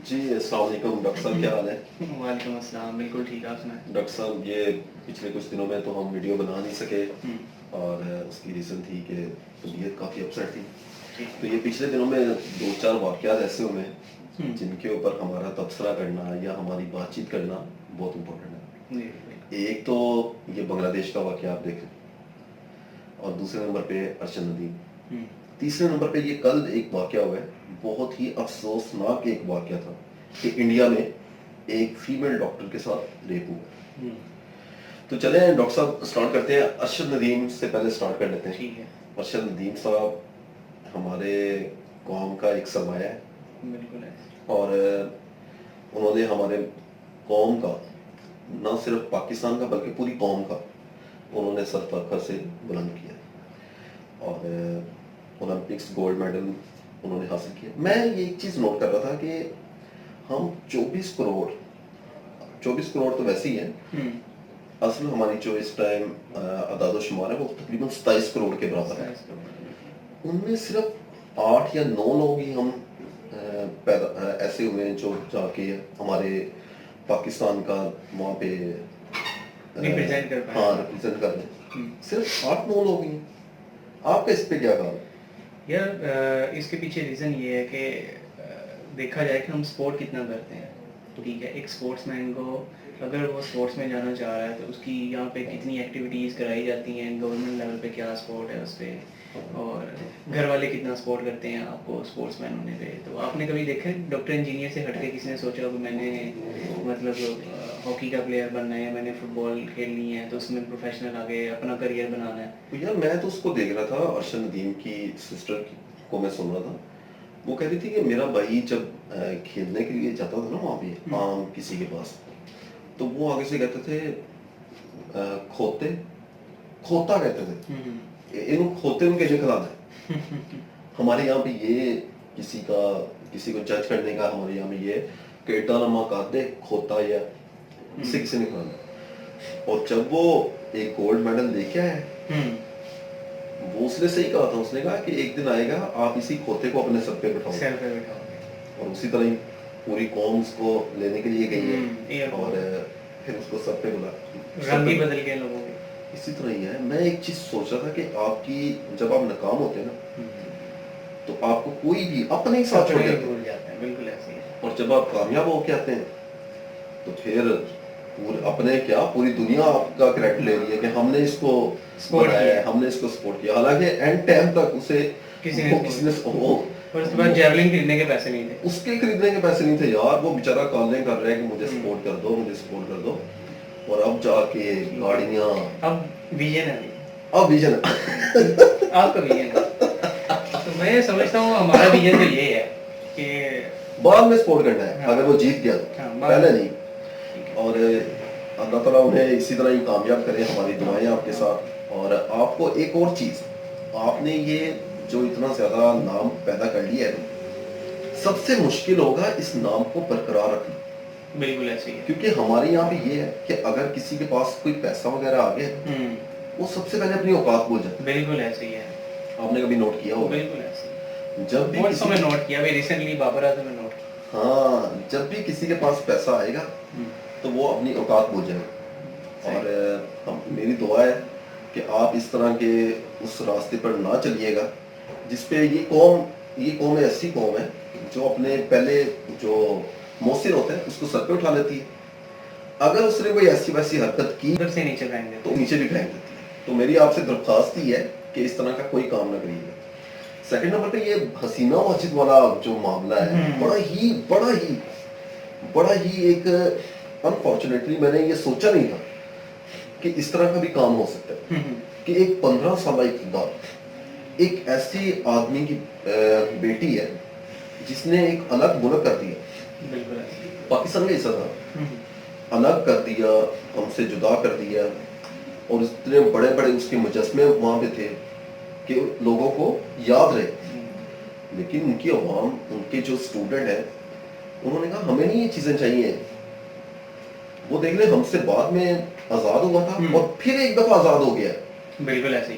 جی السلام علیکم ڈاکٹر صاحب، کیا حال ہے؟ وعلیکم السلام، بالکل ٹھیک، آپ سنائیں۔ ڈاکٹر صاحب یہ پچھلے کچھ دنوں میں تو ہم ویڈیو بنا نہیں سکے اور اس کی ریزن تھی کہ طبیعت کافی اپسیٹ تھی۔ تو یہ پچھلے دنوں میں 2-4 واقعات ایسے ہوئے ہیں جن کے اوپر ہمارا تبصرہ کرنا یا ہماری بات چیت کرنا بہت امپورٹنٹ ہے۔ ایک تو یہ بنگلہ دیش کا واقعہ آپ دیکھیں، اور دوسرے نمبر پہ ارشد ندیم، تیسرے نمبر پہ یہ کل ایک واقعہ ہوا ہے، بہت ہی افسوسناک ایک واقعہ تھا کہ انڈیا میں ایک فیمیل ڈاکٹر کے ساتھ ریپ ہوا۔ تو چلیں ڈاکٹر صاحب سٹارٹ کرتے ہیں، ارشد ندیم سے پہلے سٹارٹ کر لیتے ہیں۔ ارشد ندیم صاحب ہمارے قوم کا ایک سرمایہ ہے، بالکل ہے، اور انہوں نے ہمارے قوم کا نہ صرف پاکستان کا بلکہ پوری قوم کا انہوں نے سر فخر سے بلند کیا اور اولمپکس گولڈ میڈل انہوں نے حاصل کیا۔ میں یہ ایک چیز نوٹ کر رہا تھا کہ ہم 24 کروڑ تو ویسے ہی ہیں، اصل ہماری جو اس ٹائم اعداد و شمار ہے وہ تقریباً 27 کروڑ کے برابر ہے۔ ان میں صرف 8 یا 9 لوگ ہی ہم ایسے ہوئے ہیں جو جا کے ہمارے پاکستان کا وہاں پہ ریپرزینٹ کر رہے ہیں، صرف 8-9 لوگ ہی ہیں۔ آپ کا اس پہ کیا خیال ہے؟ یار اس کے پیچھے ریزن یہ ہے کہ دیکھا جائے کہ ہم سپورٹ کتنا کرتے ہیں، ٹھیک ہے۔ ایک سپورٹس مین کو اگر وہ سپورٹس میں جانا چاہ رہا ہے تو اس کی یہاں پہ کتنی ایکٹیویٹیز کرائی جاتی ہیں، گورنمنٹ لیول پہ کیا سپورٹ ہے اس پہ، اور گھر والے کتنا سپورٹ کرتے ہیں آپ کو سپورٹس مین ہونے پہ۔ تو آپ نے کبھی دیکھا ڈاکٹر انجینئر سے ہٹ کے کسی نے سوچا کہ میں نے مطلب ہاکی کا پلیئر بننا ہے یا میں نے فٹ بال کھیلنی ہے تو اس میں پروفیشنل آگے اپنا کریئر بنانا ہے؟ یار میں تو اس کو دیکھ رہا تھا، ارشد ندیم کی سسٹر کو میں سن رہا تھا، وہ کہہ رہی تھی کہ میرا بھائی جب کھیلنے کے لیے جاتا تھا نا وہاں پہ عام کسی کے پاس، تو وہ آگے سے کہتے تھے کھوتا کہتے تھے، ان کھوتے ان کے لیے کھلانا ہے۔ ہمارے یہاں پہ یہ کسی کو جج کرنے کا ہمارے یہاں پہ یہ کہ اٹا نما کاٹ دے کھوتا یا اسے کسی نے کھلانا۔ اور جب وہ ایک گولڈ میڈل لے کے آئے، وہ اس نے صحیح کہا تھا، اس نے کہا کہ ایک دن آئے گا آپ اسی کھوتے کو اپنے سر پہ بٹھاؤ گے، اور اسی طرح ہی پوری قوم اس کو لینے کے لیے گئی ہے اور پھر اس کو سر پہ بلا رنگ ہی بدل گئے لوگوں کے۔ اسی طرح ہی ہے۔ میں ایک چیز سوچ رہا تھا کہ آپ کی جب آپ ناکام ہوتے ہیں نا تو آپ کو کوئی بھی اپنے ہی ساتھ چھوڑ جاتا ہے، بالکل ایسے ہی، اور جب آپ کامیاب ہو کے آتے ہیں تو پھر اپنے کیا پوری دنیا آپ کا کریڈٹ لے رہی ہے کہ ہم نے اس کو بنایا ہے، ہم نے اس کو سپورٹ کیا، حالانکہ اینڈ ٹائم تک اسے کسی نے اور اس کے بعد جیولن خریدنے کے پیسے نہیں تھے، اس کے خریدنے کے پیسے نہیں تھے یار، وہ بیچارہ کالیں کر رہا ہے کہ مجھے سپورٹ کر دو، مجھے سپورٹ کر دو، اور اب جا کے گاڑیاں، اب ویژن ہے، اب ویژن آپ کا ویژن ہے۔ تو میں سمجھتا ہوں ہمارا ویژن تو یہ ہے کہ بعد میں سپورٹ کرنا ہے اگر وہ جیت گیا تو، پہلے نہیں۔ اور اللہ تعالیٰ انہیں اسی طرح ہی کامیاب کرے، ہماری دعائیں آپ کے ساتھ۔ اور آپ کو ایک اور چیز، آپ نے یہ جو اتنا زیادہ نام پیدا کر لیا ہے، سب سے مشکل ہوگا اس نام کو برقرار رکھنا۔ بالکل ایسے ہی، کیونکہ ہمارے یہاں پہ یہ ہے کہ اگر کسی کے پاس کوئی پیسہ وغیرہ آ گیا وہ سب سے پہلے اپنی اوقات بھول جاتا ہے۔ بالکل ایسے ہی ہے، آپ نے کبھی نوٹ کیا ہوگا؟ بالکل ایسے ہی، جب بھی میں نوٹ کیا ابھی ریسنٹلی بابر اعظم میں نوٹ کیا، ہاں جب بھی کسی کے پاس پیسہ آئے گا تو وہ اپنی اوقات بھول جائے گا۔ اور میری دعا ہے کہ آپ اس طرح کے اس راستے پر نہ چلیے گا جس پہ یہ قوم ایسی قوم ہے جو اپنے پہلے جو موثر ہوتا ہے اس کو سر پہ اٹھا لیتی ہے، اگر اس نے کوئی ایسی ویسی حرکت کی ادھر سے نیچے پھینک دیتے، تو نیچے بھی پھینک دیتی ہے۔ تو میری آپ سے درخواست ہی ہے کہ اس طرح کا کوئی کام نہ کریے گا۔ سیکنڈ نمبر پہ یہ حسینہ مسجد والا جو معاملہ ہے، بڑا ہی ایک انفارچونیٹلی میں نے یہ سوچا نہیں تھا کہ اس طرح کا بھی کام ہو سکتا ہے کہ ایک 15 سالہ اقتدار ایک ایسی آدمی کی بیٹی ہے جس نے ایک الگ ملک کر دیا، پاکستان کا حصہ تھا، الگ کر دیا، ہم سے جدا کر دیا، اور اتنے بڑے بڑے اس کے مجسمے وہاں پہ تھے کہ لوگوں کو یاد رہے، لیکن ان کی عوام، ان کے جو اسٹوڈنٹ ہیں، انہوں نے کہا ہمیں نہیں یہ چیزیں چاہیے۔ وہ دیکھ لیں ہم سے بعد میں آزاد ہوا تھا اور پھر ایک دفعہ آزاد ہو گیا، بالکل ایسے ہی،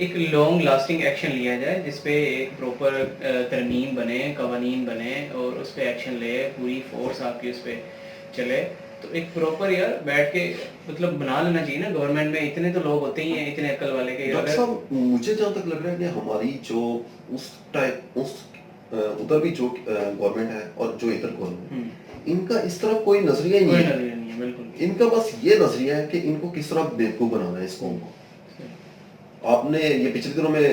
ایک لانگ لاسٹنگ ایکشن لیا جائے جس پہ ایک پروپر ترمیم بنے، قوانین بنے اور اس پہ ایکشن لے، پوری فورس آپ کی اس پہ چلے. تو ایک پراپر یار بیٹھ کے مطلب بنا لینا چاہیے نا گورنمنٹ میں. اتنے تو لوگ ہوتے ہی ہیں اتنے عقل والے کہ ڈاکٹر صاحب مجھے جہاں تک لگ رہا ہے کہ ہماری جو اس ٹائپ ادھر بھی جو گورنمنٹ ہے اور جو ادھر گورنمنٹ، ان کا اس طرح کوئی نظریہ ہی نہیں ہے. بالکل. ان کا بس یہ نظریہ ہے کہ ان کو کس طرح بیوقوف بنانا ہے اس قوم کو. آپ نے یہ پچھلے دنوں میں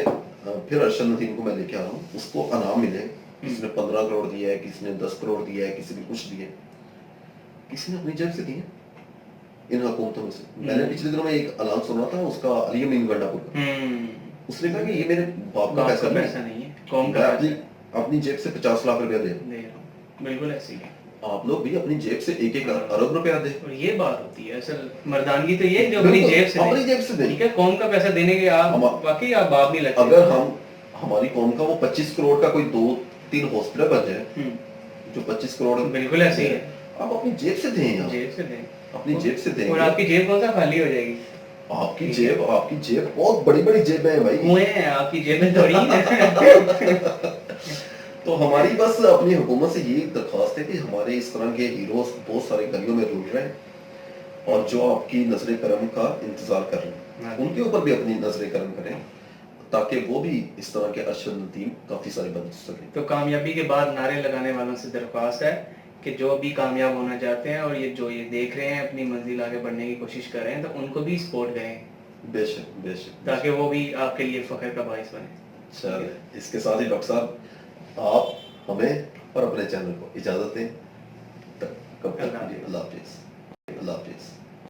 پھر ارشد ندیم کو میں لے کے آ رہا ہوں، اس کو انعام ملے، کسی نے 15 کروڑ دیا ہے، کسی نے 10 کروڑ دیا ہے، کسی نے کچھ دیا، کسی نے اپنی جیب سے دیے ان حکومتوں میں سے. میں نے پچھلے دنوں میں ایک اعلان سنا تھا اس کا، علی امین گنڈا پور کا. اس نے کہا کہ یہ میرے باپ کا پیسہ نہیں ہے، قوم کا پیسہ، اپنی جیب سے 50 لاکھ روپیہ دے رہا ہوں. بالکل ایسے ہی آپ لوگ بھی اپنی جیب سے 1-1 ارب روپیہ دیں. اور یہ بات ہوتی ہے اصل مردانگی تو یہ جو اپنی جیب سے دیں. ٹھیک ہے، قوم کا پیسہ دینے کے آپ واقعی آپ باپ نہیں لگتے. اگر ہماری قوم کا وہ 25 کروڑ کا کوئی 2-3 ہاسپٹل بن جائے جو 25 کروڑ، بالکل ایسے ہی ہے، آپ اپنی جیب سے دیں. جیب سے دیں، اپنی جیب سے دیں اور آپ کی جیب کون سا خالی ہو جائے گی. آپ کی جیب بہت بڑی بڑی جیبیں ہیں بھائی، کنویں ہیں آپ کی جیبیں تھوڑی ہیں. تو ہماری بس اپنی حکومت سے یہی درخواست ہے کہ ہمارے اس طرح کے ہیروز بہت سارے گلیوں میں رول رہے ہیں اور جو آپ کی نظر کرم کا انتظار کر رہے ہیں ان کے اوپر بھی اپنی نظر کرم کریں تاکہ وہ بھی اس طرح کے ارشد ندیم کافی سارے بن سکیں. تو کامیابی کے بعد نعرے لگانے والوں سے درخواست ہے کہ جو بھی کامیاب ہونا چاہتے ہیں اور یہ دیکھ رہے ہیں اپنی منزل آگے بڑھنے کی کوشش کر رہے ہیں تو ان کو بھی سپورٹ کریں. بے شک بے شک، تاکہ وہ بھی آپ کے لیے فخر کا باعث بنے. چلے اس کے ساتھ ہی ڈاکٹر صاحب آپ ہمیں اور اپنے چینل کو اجازت دیں. اللہ حافظ. اللہ حافظ.